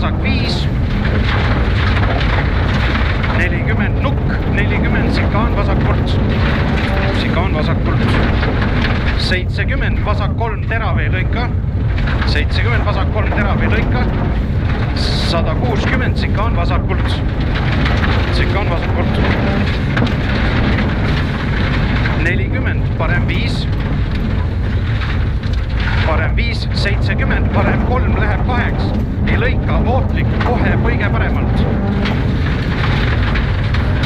vasak 5. 40 nukk, 40 sikaan vasakult. Sikaan vasakult. 70 vasak 3 teravee lõika. 70 vasak 3 teravee lõika. 160 sikaan vasakult. Sikaan vasakult. 40 parem 5. Parem 5, 70, parem 3 läheb 8. Ei lõika, ootlik, kohe põige paremalt.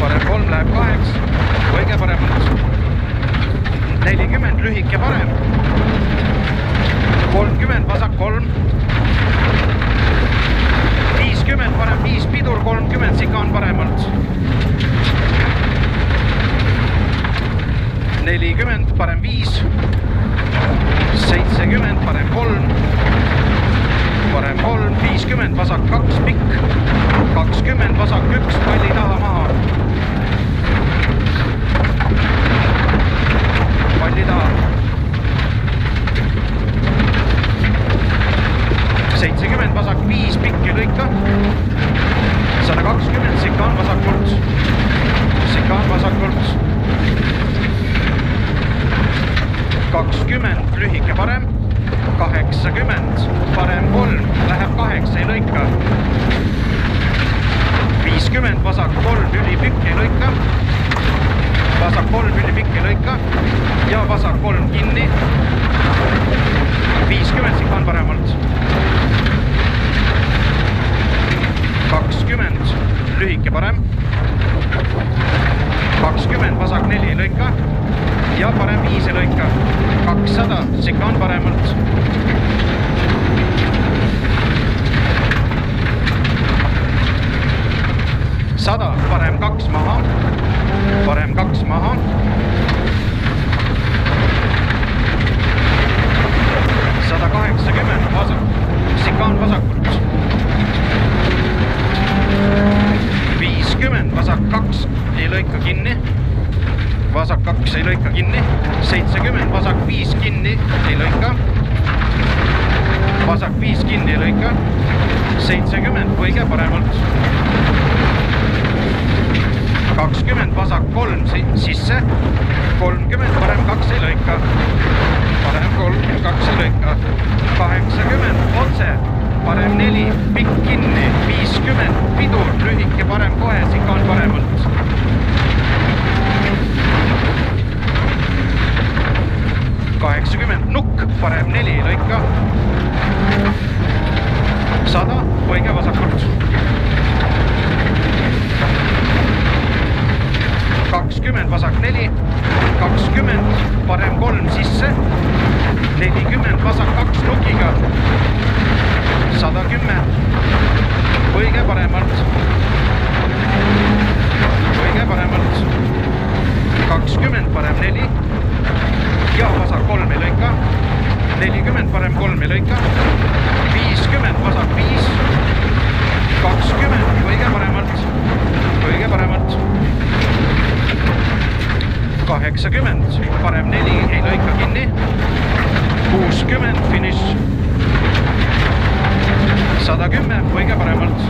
Parem 3 läheb 8, põige paremalt. 40, lühike parem. 30, vasak 3. 50, parem 5, pidur 30, sikaan paremalt. 40, parem 5. 70, parem 3. Parem 3, 50, vasak 2, pikk. 20, vasak 1, palli taha maha. Palli taha. 70, vasak 5, pikki lõika. 120, sikaan vasakult. Sikaan vasakult. 20, lühike parem. 80, parem 3, läheb 8, ei lõika. 50, vasak 3, ülipikk ei lõika. Vasak 3, ülipikk ei lõika. Ja vasak 3 kinni. 50, sikaan paremalt. 20, lühike parem. 20, vasak 4 ei lõika. Ja parem 5 ei lõika. 200, sikaan paremalt. 100, parem 2 maha. Parem 2 maha. 180, vasak. Sikaan vasakult. 50, vasak 2 ei lõika kinni. Vasak 2 ei lõika kinni. 70, vasak 5 kinni ei lõika. Vasak 5 kinni ei lõika. 70, põige paremalt. 20, vasak 3 sisse. 30, parem 2 ei lõika. Parem 3, 2 ei lõika. 80, otse. Parem 4, pikk kinni. 50, pidur, lühike parem kohe, sikaan paremalt. 80, nukk, parem 4 ei lõika. 100, põige vasakult. 20, vasak 4. 20, parem 3 sisse. 40, vasak 2 nukiga. 110, põige paremalt. Põige paremalt. 20, parem 4. Ja vasak 3 ei lõika. 40, parem 3 ei lõika. 50, vasak 5. 20, põige paremalt. Põige paremalt. 80, parem 4 ei lõika kinni. 60, finiš. 110, põige paremalt.